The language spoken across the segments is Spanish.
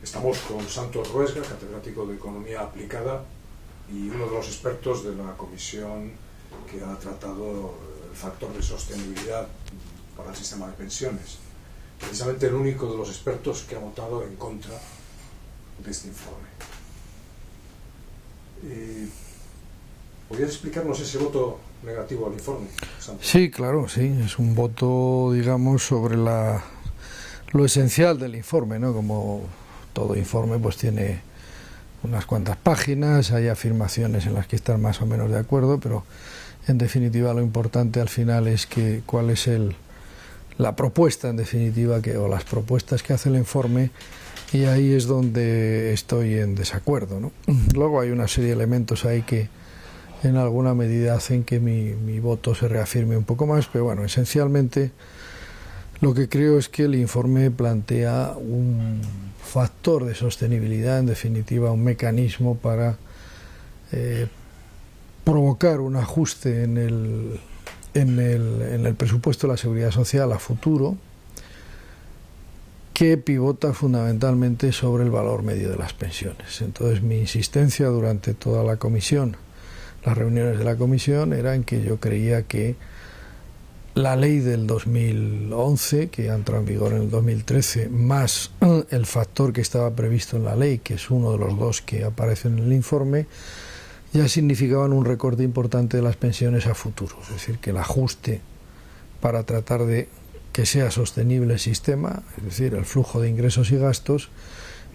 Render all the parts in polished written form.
Estamos con Santos Ruesga, catedrático de Economía Aplicada y uno de los expertos de la comisión que ha tratado el factor de sostenibilidad para el sistema de pensiones. Precisamente el único de los expertos que ha votado en contra de este informe. ¿Podrías explicarnos ese voto negativo al informe, Santos? Sí, claro, sí. Es un voto, digamos, sobre lo esencial del informe, ¿no? Como todo informe, pues tiene unas cuantas páginas, hay afirmaciones en las que están más o menos de acuerdo, pero en definitiva lo importante al final es que cuál es la propuesta, en definitiva, o las propuestas que hace el informe, y ahí es donde estoy en desacuerdo, ¿no? Luego hay una serie de elementos ahí que en alguna medida hacen que mi voto se reafirme un poco más, pero bueno, esencialmente lo que creo es que el informe plantea un factor de sostenibilidad, en definitiva un mecanismo para provocar un ajuste en el presupuesto de la Seguridad Social a futuro, que pivota fundamentalmente sobre el valor medio de las pensiones. Entonces mi insistencia durante toda la comisión, las reuniones de la comisión, era en que yo creía que la ley del 2011, que entró en vigor en el 2013, más el factor que estaba previsto en la ley, que es uno de los dos que aparecen en el informe, ya significaban un recorte importante de las pensiones a futuro. Es decir, que el ajuste para tratar de que sea sostenible el sistema, es decir, el flujo de ingresos y gastos,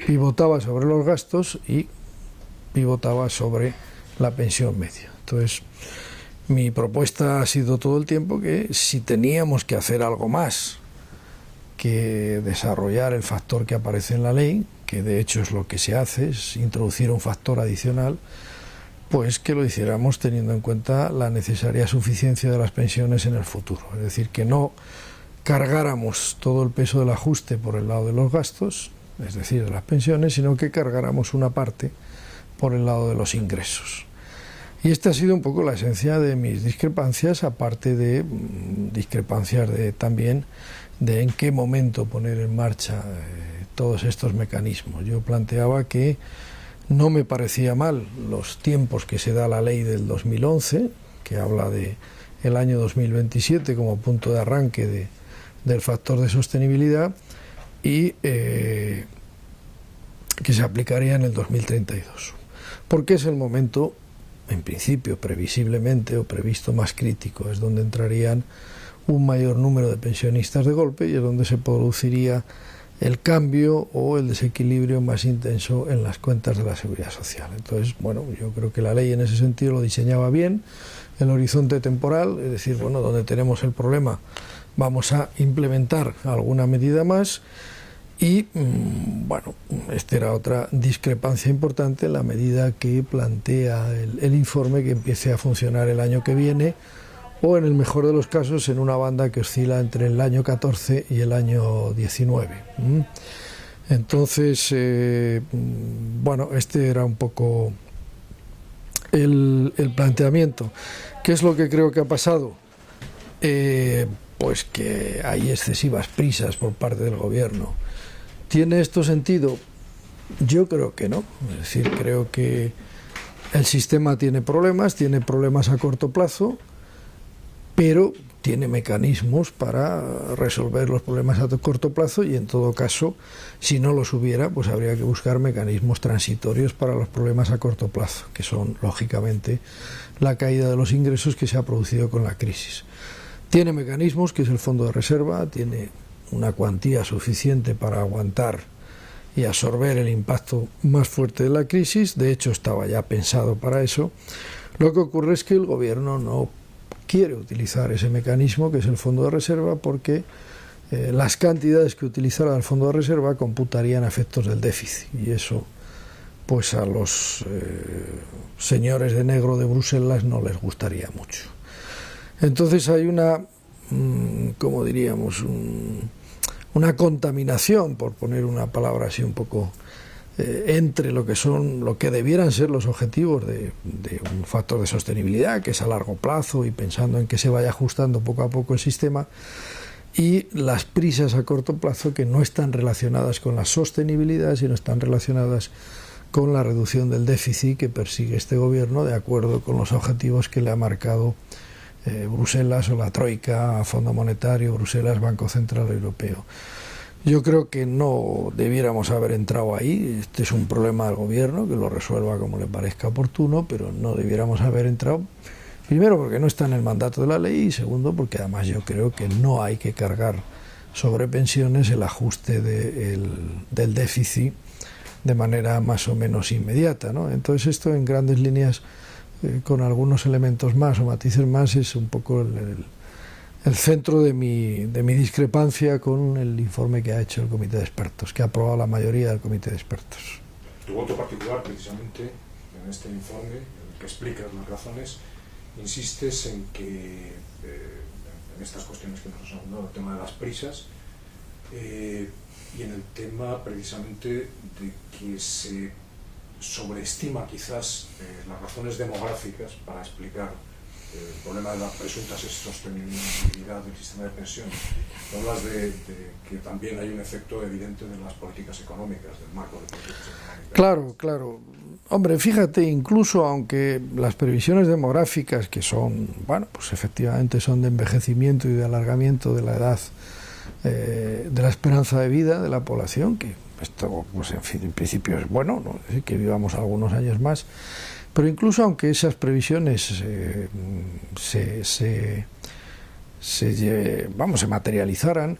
pivotaba sobre los gastos y pivotaba sobre la pensión media. Entonces, mi propuesta ha sido todo el tiempo que si teníamos que hacer algo más que desarrollar el factor que aparece en la ley, que de hecho es lo que se hace, es introducir un factor adicional, pues que lo hiciéramos teniendo en cuenta la necesaria suficiencia de las pensiones en el futuro. Es decir, que no cargáramos todo el peso del ajuste por el lado de los gastos, es decir, de las pensiones, sino que cargáramos una parte por el lado de los ingresos. Y esta ha sido un poco la esencia de mis discrepancias, aparte de discrepancias también de en qué momento poner en marcha todos estos mecanismos. Yo planteaba que no me parecía mal los tiempos que se da la ley del 2011, que habla de el año 2027 como punto de arranque del factor de sostenibilidad, y que se aplicaría en el 2032. Porque es el momento, en principio, previsiblemente o previsto más crítico, es donde entrarían un mayor número de pensionistas de golpe y es donde se produciría el cambio o el desequilibrio más intenso en las cuentas de la Seguridad Social. Entonces, bueno, yo creo que la ley en ese sentido lo diseñaba bien, el horizonte temporal, es decir, bueno, donde tenemos el problema vamos a implementar alguna medida más. Y, bueno, esta era otra discrepancia importante en la medida que plantea el informe que empiece a funcionar el año que viene, o en el mejor de los casos en una banda que oscila entre el año 14 y el año 19. Entonces, bueno, este era un poco el planteamiento. ¿Qué es lo que creo que ha pasado? Pues que hay excesivas prisas por parte del gobierno. ¿Tiene esto sentido? Yo creo que no. Es decir, creo que el sistema tiene problemas a corto plazo, pero tiene mecanismos para resolver los problemas a corto plazo y, en todo caso, si no los hubiera, pues habría que buscar mecanismos transitorios para los problemas a corto plazo, que son, lógicamente, la caída de los ingresos que se ha producido con la crisis. Tiene mecanismos, que es el fondo de reserva, tiene una cuantía suficiente para aguantar y absorber el impacto más fuerte de la crisis. De hecho, estaba ya pensado para eso. Lo que ocurre es que el gobierno no quiere utilizar ese mecanismo, que es el fondo de reserva, porque las cantidades que utilizara el fondo de reserva computarían efectos del déficit, y eso pues a los señores de negro de Bruselas no les gustaría mucho. Entonces hay una, como diríamos, una contaminación, por poner una palabra así un poco, entre lo que debieran ser los objetivos de un factor de sostenibilidad, que es a largo plazo y pensando en que se vaya ajustando poco a poco el sistema, y las prisas a corto plazo que no están relacionadas con la sostenibilidad, sino están relacionadas con la reducción del déficit que persigue este gobierno de acuerdo con los objetivos que le ha marcado Bruselas o la Troika, Fondo Monetario, Bruselas, Banco Central Europeo. Yo creo que no debiéramos haber entrado ahí. Este es un problema del gobierno, que lo resuelva como le parezca oportuno, pero no debiéramos haber entrado, primero porque no está en el mandato de la ley y segundo porque además yo creo que no hay que cargar sobre pensiones el ajuste del déficit de manera más o menos inmediata, ¿no? Entonces esto en grandes líneas, con algunos elementos más o matices más, es un poco el centro de mi discrepancia con el informe que ha hecho el comité de expertos, que ha aprobado la mayoría del comité de expertos. Tu voto particular, precisamente, en este informe, en el que explicas las razones, insistes en que, en estas cuestiones que nos has hablado, el tema de las prisas, y en el tema, precisamente, de que se sobreestima quizás las razones demográficas para explicar el problema de la presunta sostenibilidad del sistema de pensiones. Hablas de que también hay un efecto evidente de las políticas económicas, del marco de políticas económicas. Claro, claro. Hombre, fíjate, incluso aunque las previsiones demográficas, que son, bueno, pues efectivamente son de envejecimiento y de alargamiento de la edad, de la esperanza de vida de la población, que esto, pues en principio es bueno, ¿no? Es decir, que vivamos algunos años más, pero incluso aunque esas previsiones se materializaran,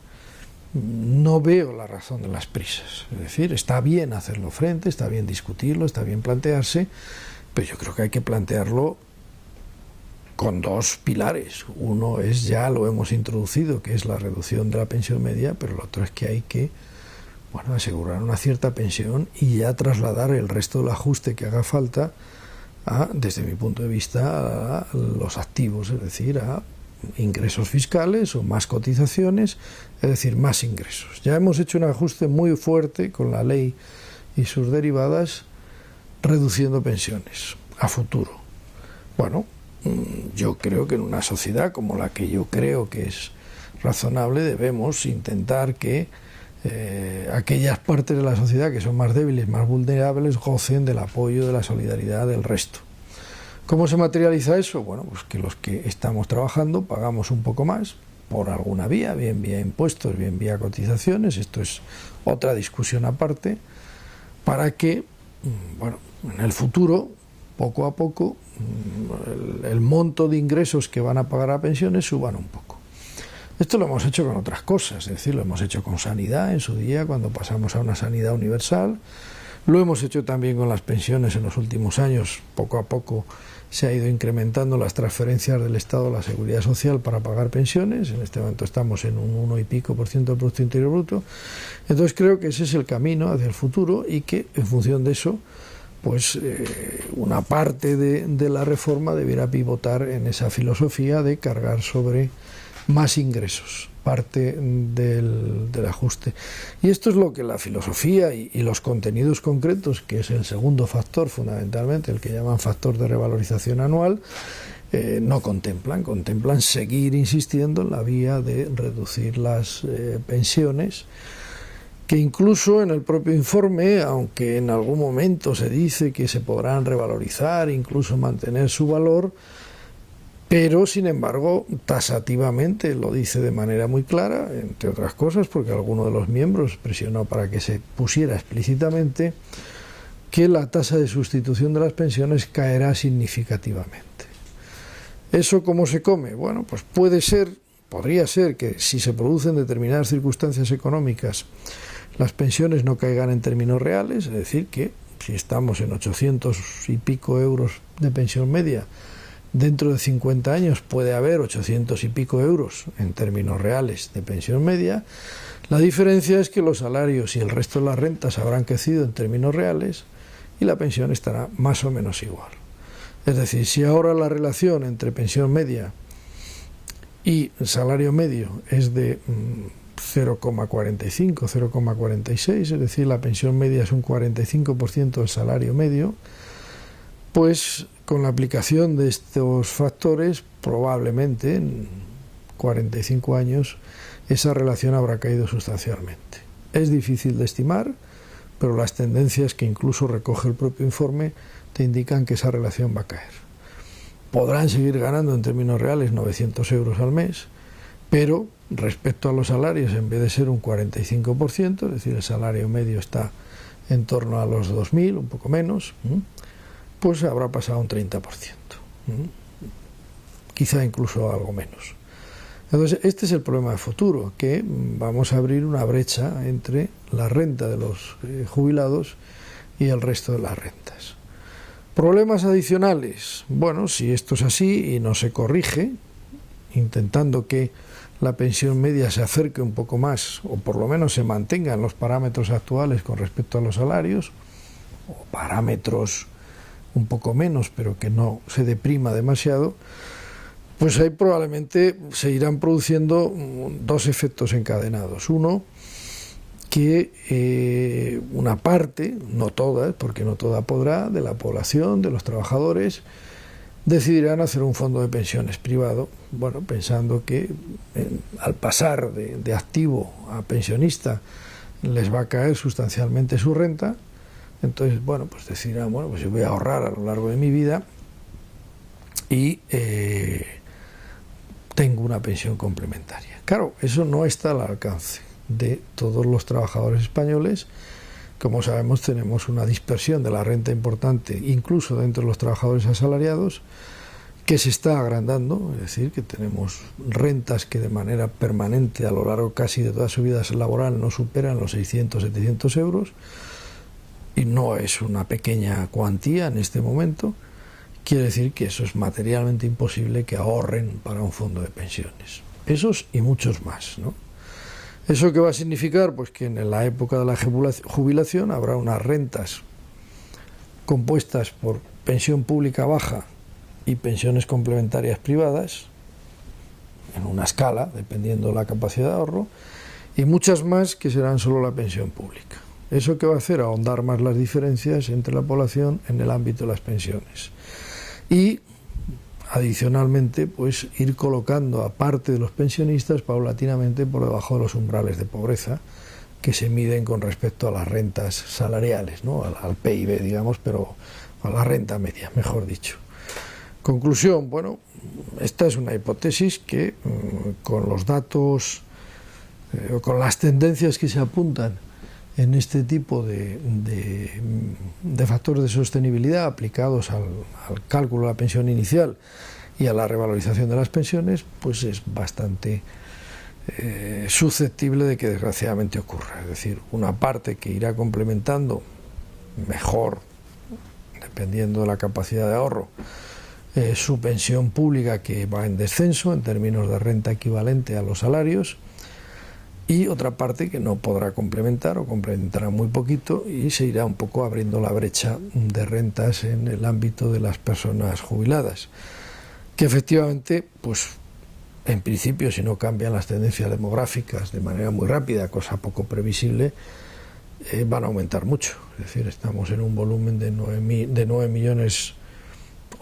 no veo la razón de las prisas. Es decir, está bien hacerlo frente, está bien discutirlo, está bien plantearse, pero yo creo que hay que plantearlo con dos pilares. Uno es, ya lo hemos introducido, que es la reducción de la pensión media, pero el otro es que hay que, bueno, asegurar una cierta pensión y ya trasladar el resto del ajuste que haga falta desde mi punto de vista, a los activos, es decir, a ingresos fiscales o más cotizaciones, es decir, más ingresos. Ya hemos hecho un ajuste muy fuerte con la ley y sus derivadas, reduciendo pensiones a futuro. Bueno, yo creo que en una sociedad como la que yo creo que es razonable, debemos intentar que aquellas partes de la sociedad que son más débiles, más vulnerables, gocen del apoyo, de la solidaridad del resto. ¿Cómo se materializa eso? Bueno, pues que los que estamos trabajando pagamos un poco más por alguna vía, bien vía impuestos, bien vía cotizaciones. Esto es otra discusión aparte, para que, bueno, en el futuro, poco a poco, el monto de ingresos que van a pagar a pensiones suban un poco. Esto lo hemos hecho con otras cosas, es decir, lo hemos hecho con sanidad en su día, cuando pasamos a una sanidad universal. Lo hemos hecho también con las pensiones en los últimos años. Poco a poco se ha ido incrementando las transferencias del Estado a la Seguridad Social para pagar pensiones. En este momento estamos en un 1 y pico % del Producto Interior Bruto. Entonces creo que ese es el camino hacia el futuro y que en función de eso, pues una parte de la reforma debiera pivotar en esa filosofía de cargar sobre más ingresos, parte del ajuste. Y esto es lo que la filosofía y los contenidos concretos, que es el segundo factor fundamentalmente, el que llaman factor de revalorización anual, no contemplan. Contemplan seguir insistiendo en la vía de reducir las pensiones, que incluso en el propio informe, aunque en algún momento se dice que se podrán revalorizar, incluso mantener su valor, pero sin embargo tasativamente lo dice de manera muy clara, entre otras cosas porque alguno de los miembros presionó para que se pusiera explícitamente que la tasa de sustitución de las pensiones caerá significativamente. ¿Eso cómo se come? Bueno, pues podría ser que si se producen determinadas circunstancias económicas las pensiones no caigan en términos reales, es decir, que si estamos en 800 y pico euros de pensión media, dentro de 50 años puede haber 800 y pico euros en términos reales de pensión media. La diferencia es que los salarios y el resto de las rentas habrán crecido en términos reales y la pensión estará más o menos igual. Es decir, si ahora la relación entre pensión media y salario medio es de 0,45, 0,46, es decir, la pensión media es un 45% del salario medio, pues con la aplicación de estos factores, probablemente en 45 años, esa relación habrá caído sustancialmente. Es difícil de estimar, pero las tendencias que incluso recoge el propio informe te indican que esa relación va a caer. Podrán seguir ganando en términos reales 900 euros al mes, pero respecto a los salarios, en vez de ser un 45%, es decir, el salario medio está en torno a los 2.000, un poco menos, pues habrá pasado un 30%, quizá incluso algo menos. Entonces, este es el problema de futuro, que vamos a abrir una brecha entre la renta de los jubilados y el resto de las rentas. Problemas adicionales. Bueno, si esto es así y no se corrige, intentando que la pensión media se acerque un poco más, o por lo menos se mantenga en los parámetros actuales con respecto a los salarios, o parámetros un poco menos, pero que no se deprima demasiado, pues ahí probablemente se irán produciendo dos efectos encadenados. Uno, que una parte, no toda, porque no toda podrá, de la población, de los trabajadores, decidirán hacer un fondo de pensiones privado, bueno, pensando que al pasar de activo a pensionista les va a caer sustancialmente su renta. Entonces, bueno, pues decidirán, bueno, pues yo voy a ahorrar a lo largo de mi vida y tengo una pensión complementaria. Claro, eso no está al alcance de todos los trabajadores españoles. Como sabemos, tenemos una dispersión de la renta importante, incluso dentro de los trabajadores asalariados, que se está agrandando, es decir, que tenemos rentas que de manera permanente a lo largo casi de toda su vida laboral no superan los 600, 700 euros, y no es una pequeña cuantía en este momento. Quiere decir que eso es materialmente imposible que ahorren para un fondo de pensiones. Esos y muchos más, ¿no? ¿Eso qué va a significar? Pues que en la época de la jubilación habrá unas rentas compuestas por pensión pública baja y pensiones complementarias privadas, en una escala, dependiendo de la capacidad de ahorro, y muchas más que serán solo la pensión pública. ¿Eso qué va a hacer? Ahondar más las diferencias entre la población en el ámbito de las pensiones. Y adicionalmente, pues ir colocando a parte de los pensionistas paulatinamente por debajo de los umbrales de pobreza que se miden con respecto a las rentas salariales, ¿no? Al PIB, digamos, pero a la renta media, mejor dicho. Conclusión, bueno, esta es una hipótesis que con los datos, con las tendencias que se apuntan en este tipo de factores de sostenibilidad aplicados al cálculo de la pensión inicial y a la revalorización de las pensiones, pues es bastante susceptible de que desgraciadamente ocurra. Es decir, una parte que irá complementando mejor, dependiendo de la capacidad de ahorro, su pensión pública, que va en descenso en términos de renta equivalente a los salarios, y otra parte que no podrá complementar o complementará muy poquito, y se irá un poco abriendo la brecha de rentas en el ámbito de las personas jubiladas, que efectivamente, pues en principio, si no cambian las tendencias demográficas de manera muy rápida, cosa poco previsible, van a aumentar mucho. Es decir, estamos en un volumen de 9 millones,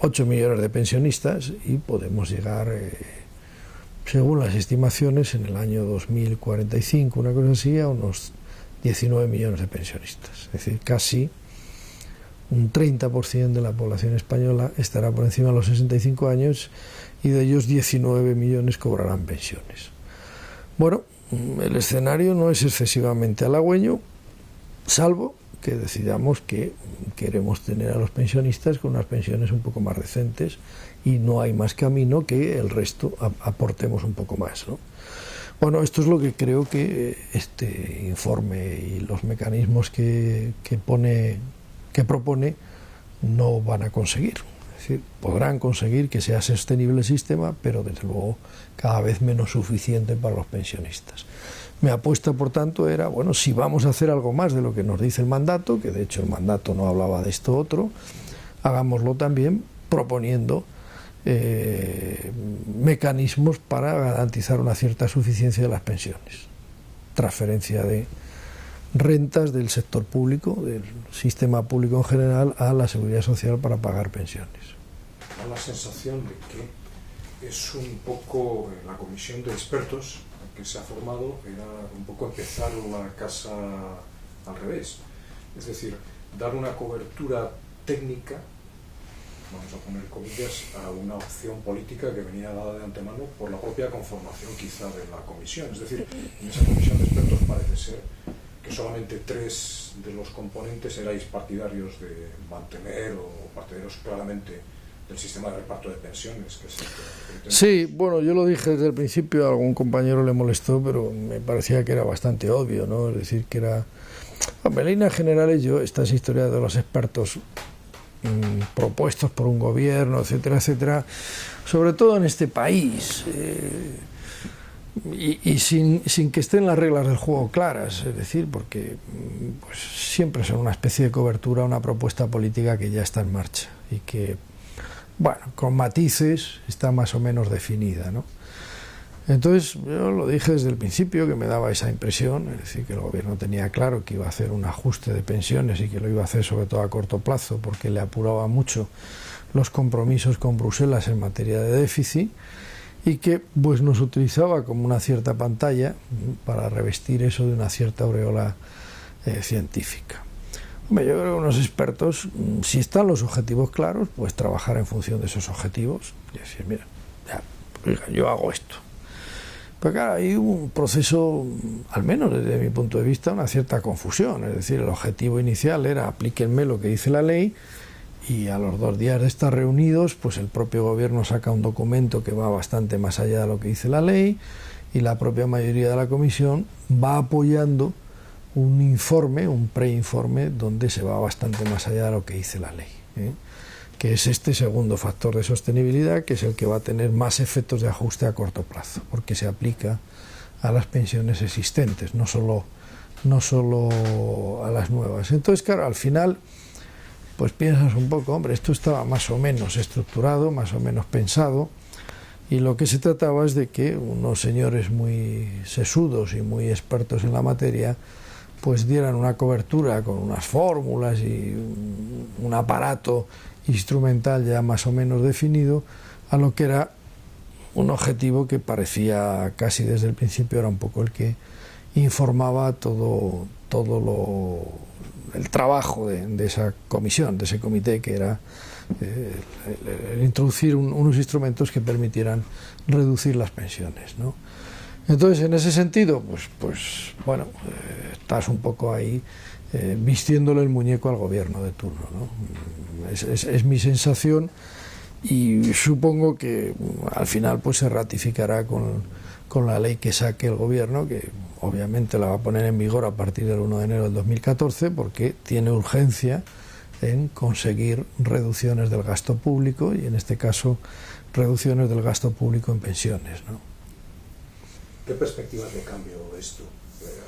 8 millones de pensionistas, y podemos llegar, según las estimaciones, en el año 2045, una cosa así, a unos 19 millones de pensionistas. Es decir, casi un 30% de la población española estará por encima de los 65 años, y de ellos 19 millones cobrarán pensiones. Bueno, el escenario no es excesivamente halagüeño, salvo que decidamos que queremos tener a los pensionistas con unas pensiones un poco más decentes, y no hay más camino que el resto aportemos un poco más, ¿no? Bueno, esto es lo que creo que este informe y los mecanismos que propone no van a conseguir. Es decir, podrán conseguir que sea sostenible el sistema, pero desde luego cada vez menos suficiente para los pensionistas. Mi apuesta, por tanto, era, bueno, si vamos a hacer algo más de lo que nos dice el mandato, que de hecho el mandato no hablaba de esto otro, hagámoslo también proponiendo mecanismos para garantizar una cierta suficiencia de las pensiones. Transferencia de rentas del sector público, del sistema público en general, a la seguridad social para pagar pensiones. Da la sensación de que es un poco la comisión de expertos que se ha formado era un poco empezar la casa al revés. Es decir, dar una cobertura técnica, vamos a poner comillas, a una opción política que venía dada de antemano por la propia conformación quizá de la comisión. Es decir, en esa comisión de expertos parece ser que solamente 3 de los componentes erais partidarios de mantener o partidarios claramente del sistema de reparto de pensiones. Que es el que sí, bueno, yo lo dije desde el principio, a algún compañero le molestó, pero me parecía que era bastante obvio, ¿no? Es decir, que era... En líneas generales, yo, estas historias de los expertos propuestos por un gobierno, etcétera, etcétera, sobre todo en este país, y sin que estén las reglas del juego claras, es decir, porque pues, siempre son una especie de cobertura, una propuesta política que ya está en marcha y que, bueno, con matices está más o menos definida, ¿no? Entonces, yo lo dije desde el principio, que me daba esa impresión, es decir, que el gobierno tenía claro que iba a hacer un ajuste de pensiones y que lo iba a hacer sobre todo a corto plazo, porque le apuraba mucho los compromisos con Bruselas en materia de déficit, y que pues nos utilizaba como una cierta pantalla para revestir eso de una cierta aureola científica. Hombre, yo creo que unos expertos, si están los objetivos claros, pues trabajar en función de esos objetivos y decir, mira, ya, oiga, yo hago esto. Pero claro, hay un proceso, al menos desde mi punto de vista, una cierta confusión. Es decir, el objetivo inicial era aplíquenme lo que dice la ley, y a los 2 días de estar reunidos, pues el propio gobierno saca un documento que va bastante más allá de lo que dice la ley, y la propia mayoría de la comisión va apoyando un informe, un preinforme, donde se va bastante más allá de lo que dice la ley, que es este segundo factor de sostenibilidad, que es el que va a tener más efectos de ajuste a corto plazo, porque se aplica a las pensiones existentes, no solo a las nuevas. Entonces, claro, al final, pues piensas un poco, hombre, esto estaba más o menos estructurado, más o menos pensado, y lo que se trataba es de que unos señores muy sesudos y muy expertos en la materia pues dieran una cobertura con unas fórmulas y un aparato instrumental ya más o menos definido a lo que era un objetivo que parecía casi desde el principio era un poco el que informaba todo el trabajo de esa comisión, de ese comité, que era el introducir unos instrumentos que permitieran reducir las pensiones, ¿no? Entonces, en ese sentido, pues bueno, estás un poco ahí vistiéndole el muñeco al gobierno de turno, ¿no? Es mi sensación, y supongo que al final pues se ratificará con la ley que saque el gobierno, que obviamente la va a poner en vigor a partir del 1 de enero del 2014, porque tiene urgencia en conseguir reducciones del gasto público, y en este caso reducciones del gasto público en pensiones, ¿no? ¿Qué perspectivas de cambio ves tú?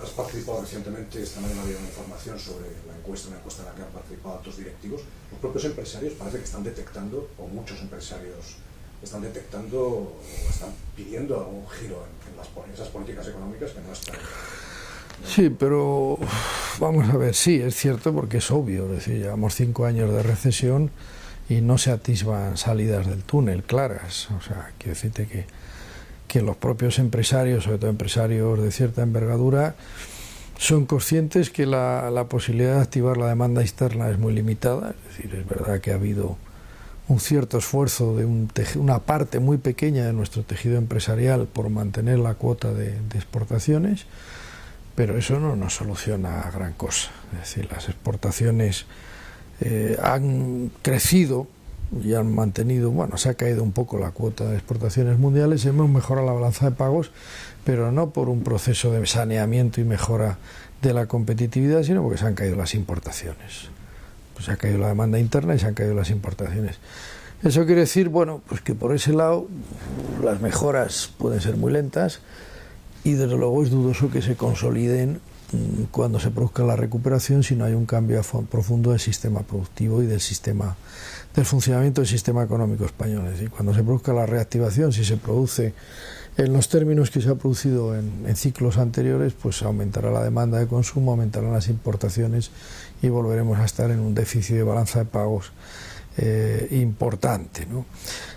Has participado recientemente, esta mañana había una información sobre una encuesta en la que han participado altos directivos. Los propios empresarios parece que están detectando, o muchos empresarios están detectando o están pidiendo algún giro en esas políticas económicas que no están. Sí, pero vamos a ver, sí, es cierto, porque es obvio, es decir, llevamos 5 años de recesión y no se atisban salidas del túnel claras. O sea, quiero decirte que los propios empresarios, sobre todo empresarios de cierta envergadura, son conscientes que la posibilidad de activar la demanda externa es muy limitada. Es decir, es verdad que ha habido un cierto esfuerzo de una parte muy pequeña de nuestro tejido empresarial por mantener la cuota de exportaciones, pero eso no nos soluciona gran cosa. Es decir, las exportaciones han crecido y han mantenido, bueno, se ha caído un poco la cuota de exportaciones mundiales, hemos mejorado la balanza de pagos, pero no por un proceso de saneamiento y mejora de la competitividad, sino porque se han caído las importaciones. Pues se ha caído la demanda interna y se han caído las importaciones. Eso quiere decir, bueno, pues que por ese lado las mejoras pueden ser muy lentas, y desde luego es dudoso que se consoliden cuando se produzca la recuperación si no hay un cambio profundo del sistema productivo y del funcionamiento del sistema económico español. Es decir, cuando se produzca la reactivación, si se produce en los términos que se ha producido en ciclos anteriores, pues aumentará la demanda de consumo, aumentarán las importaciones y volveremos a estar en un déficit de balanza de pagos importante, ¿no?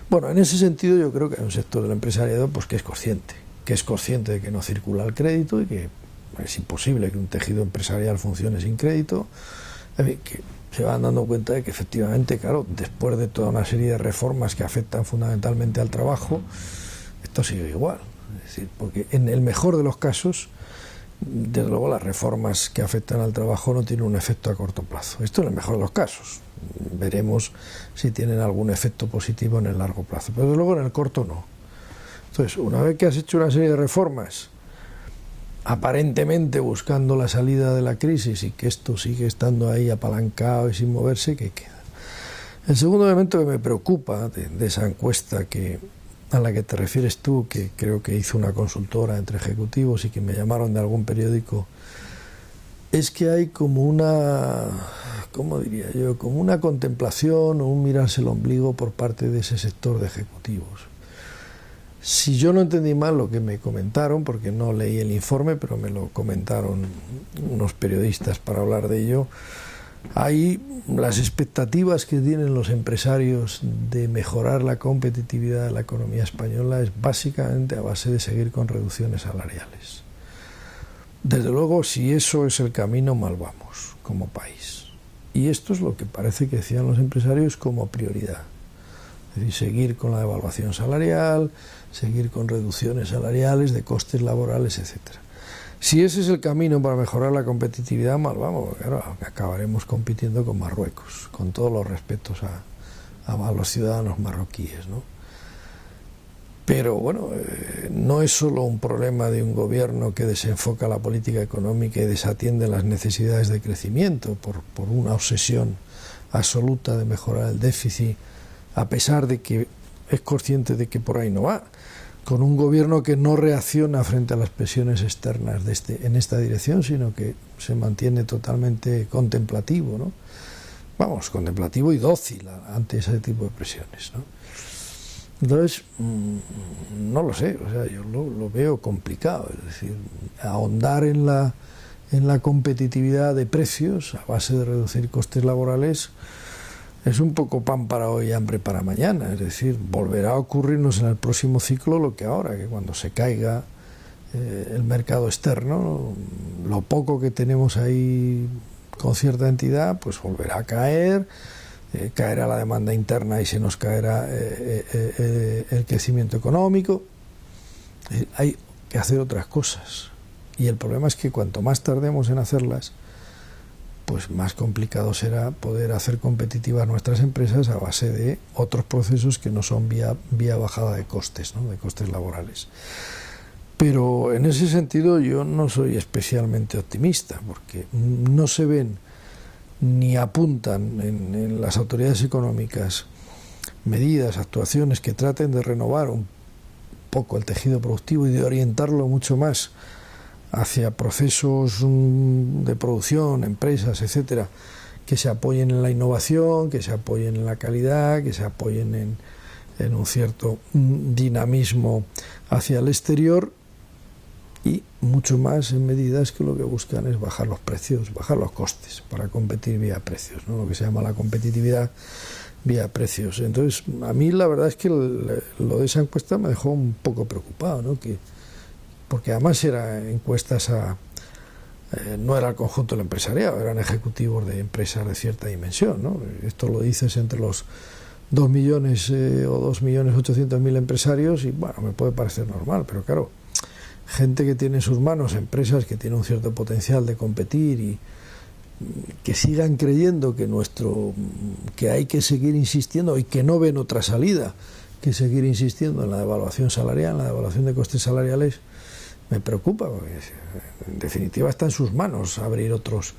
Bueno, en ese sentido yo creo que hay un sector del empresariado pues que es consciente que es consciente de que no circula el crédito y que es imposible que un tejido empresarial funcione sin crédito, en fin, que se van dando cuenta de que efectivamente, claro, después de toda una serie de reformas que afectan fundamentalmente al trabajo, esto sigue igual. Es decir, porque en el mejor de los casos, desde luego las reformas que afectan al trabajo no tienen un efecto a corto plazo. Esto en el mejor de los casos. Veremos si tienen algún efecto positivo en el largo plazo, pero desde luego en el corto no. Entonces, una vez que has hecho una serie de reformas, aparentemente buscando la salida de la crisis y que esto sigue estando ahí apalancado y sin moverse, ¿qué queda? El segundo elemento que me preocupa de esa encuesta a la que te refieres tú, que creo que hizo una consultora entre ejecutivos y que me llamaron de algún periódico, es que hay como una, ¿cómo diría yo?, como una contemplación o un mirarse el ombligo por parte de ese sector de ejecutivos. Si yo no entendí mal lo que me comentaron, porque no leí el informe, pero me lo comentaron unos periodistas para hablar de ello, hay las expectativas que tienen los empresarios de mejorar la competitividad de la economía española es básicamente a base de seguir con reducciones salariales. Desde luego, si eso es el camino, mal vamos como país. Y esto es lo que parece que decían los empresarios como prioridad. Es decir, seguir con la devaluación salarial, seguir con reducciones salariales de costes laborales, etcétera. Si ese es el camino para mejorar la competitividad, mal vamos, claro, acabaremos compitiendo con Marruecos, con todos los respetos a los ciudadanos marroquíes, ¿no? Pero bueno, no es solo un problema de un gobierno que desenfoca la política económica y desatiende las necesidades de crecimiento por una obsesión absoluta de mejorar el déficit, a pesar de que es consciente de que por ahí no va, con un gobierno que no reacciona frente a las presiones externas en esta dirección, sino que se mantiene totalmente contemplativo, ¿no? Vamos, contemplativo y dócil ante ese tipo de presiones, ¿no? Entonces, no lo sé, o sea, yo lo veo complicado, es decir, ahondar en la competitividad de precios a base de reducir costes laborales es un poco pan para hoy y hambre para mañana. Es decir, volverá a ocurrirnos en el próximo ciclo lo que ahora, que cuando se caiga el mercado externo, lo poco que tenemos ahí con cierta entidad, pues volverá a caer, caerá la demanda interna y se nos caerá el crecimiento económico. Hay que hacer otras cosas. Y el problema es que cuanto más tardemos en hacerlas, pues más complicado será poder hacer competitivas nuestras empresas a base de otros procesos que no son vía bajada de costes, ¿no?, de costes laborales. Pero en ese sentido yo no soy especialmente optimista, porque no se ven ni apuntan en las autoridades económicas medidas, actuaciones que traten de renovar un poco el tejido productivo y de orientarlo mucho más hacia procesos de producción, empresas, etcétera, que se apoyen en la innovación, que se apoyen en la calidad, que se apoyen en un cierto dinamismo hacia el exterior, y mucho más en medidas que lo que buscan es bajar los precios, bajar los costes para competir vía precios, ¿no?, lo que se llama la competitividad vía precios. Entonces, a mí la verdad es que lo de esa encuesta me dejó un poco preocupado, ¿no?, porque además eran encuestas no era el conjunto del empresariado, eran ejecutivos de empresas de cierta dimensión, ¿no? Esto lo dices entre los 2 millones o 2.800.000 empresarios y bueno, me puede parecer normal, pero claro, gente que tiene en sus manos empresas que tienen un cierto potencial de competir y que sigan creyendo que hay que seguir insistiendo y que no ven otra salida que seguir insistiendo en la devaluación salarial, en la devaluación de costes salariales, me preocupa, porque en definitiva está en sus manos abrir otros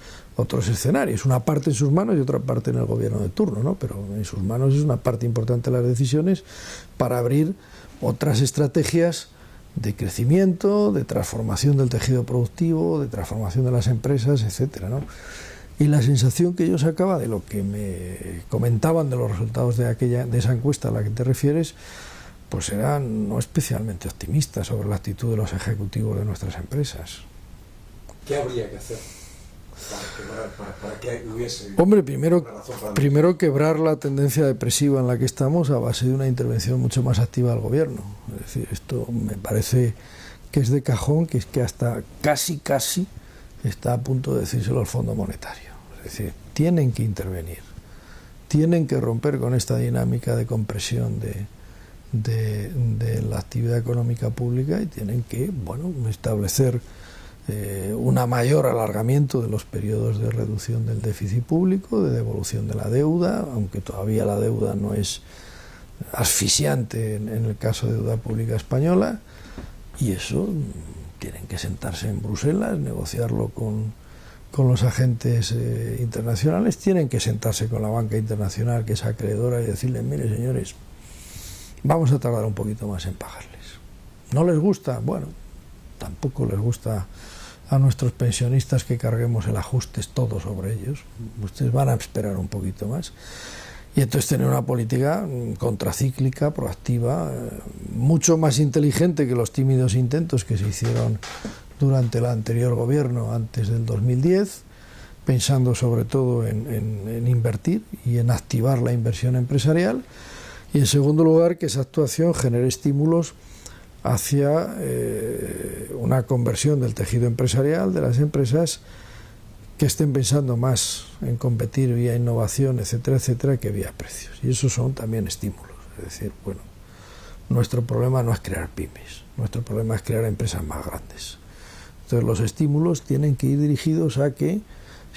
escenarios, una parte en sus manos y otra parte en el gobierno de turno, ¿no? Pero en sus manos es una parte importante de las decisiones para abrir otras estrategias de crecimiento, de transformación del tejido productivo, de transformación de las empresas, etcétera, ¿no? Y la sensación que yo sacaba de lo que me comentaban de los resultados de esa encuesta a la que te refieres, pues eran no especialmente optimistas sobre la actitud de los ejecutivos de nuestras empresas. ¿Qué habría que hacer para que hubiese... Hombre, primero quebrar la tendencia depresiva en la que estamos a base de una intervención mucho más activa del gobierno. Es decir, esto me parece que es de cajón, que es que hasta casi está a punto de decírselo al Fondo Monetario. Es decir, tienen que intervenir, tienen que romper con esta dinámica de compresión de la actividad económica pública y tienen que, bueno, establecer un mayor alargamiento de los periodos de reducción del déficit público, de devolución de la deuda, aunque todavía la deuda no es asfixiante en el caso de deuda pública española, y eso tienen que sentarse en Bruselas, negociarlo con los agentes internacionales, tienen que sentarse con la banca internacional, que es acreedora, y decirles, mire señores, vamos a tardar un poquito más en pagarles. ¿No les gusta? Bueno, tampoco les gusta a nuestros pensionistas que carguemos el ajuste todo sobre ellos. Ustedes van a esperar un poquito más. Y entonces tener una política contracíclica, proactiva, mucho más inteligente que los tímidos intentos que se hicieron durante el anterior gobierno, antes del 2010, pensando sobre todo en invertir y en activar la inversión empresarial. Y en segundo lugar, que esa actuación genere estímulos hacia una conversión del tejido empresarial, de las empresas, que estén pensando más en competir vía innovación, etcétera, etcétera, que vía precios. Y esos son también estímulos. Es decir, bueno, nuestro problema no es crear pymes, nuestro problema es crear empresas más grandes. Entonces los estímulos tienen que ir dirigidos a que,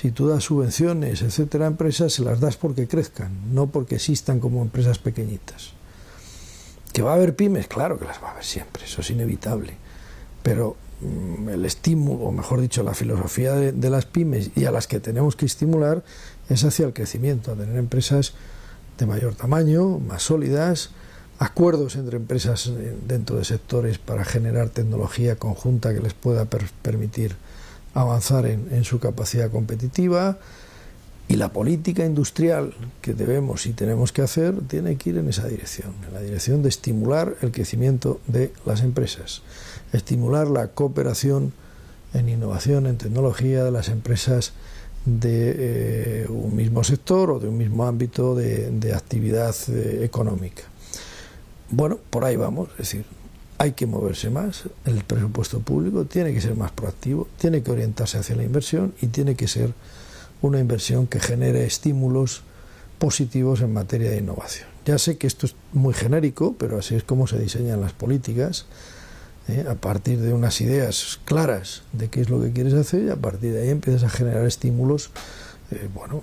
si tú das subvenciones, etcétera, a empresas, se las das porque crezcan, no porque existan como empresas pequeñitas. ¿Que va a haber pymes? Claro que las va a haber siempre, eso es inevitable. Pero el estímulo, o mejor dicho, la filosofía de las pymes, y a las que tenemos que estimular, es hacia el crecimiento, a tener empresas de mayor tamaño, más sólidas, acuerdos entre empresas dentro de sectores para generar tecnología conjunta que les pueda permitir avanzar en su capacidad competitiva. Y la política industrial que debemos y tenemos que hacer tiene que ir en esa dirección, en la dirección de estimular el crecimiento de las empresas, estimular la cooperación en innovación, en tecnología de las empresas de un mismo sector o de un mismo ámbito de actividad económica. Bueno, por ahí vamos, es decir, hay que moverse más, el presupuesto público tiene que ser más proactivo, tiene que orientarse hacia la inversión y tiene que ser una inversión que genere estímulos positivos en materia de innovación. Ya sé que esto es muy genérico, pero así es como se diseñan las políticas, a partir de unas ideas claras de qué es lo que quieres hacer, y a partir de ahí empiezas a generar estímulos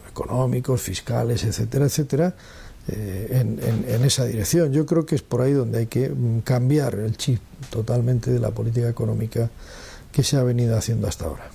económicos, fiscales, etcétera, etcétera, en esa dirección. Yo creo que es por ahí donde hay que cambiar el chip totalmente de la política económica que se ha venido haciendo hasta ahora.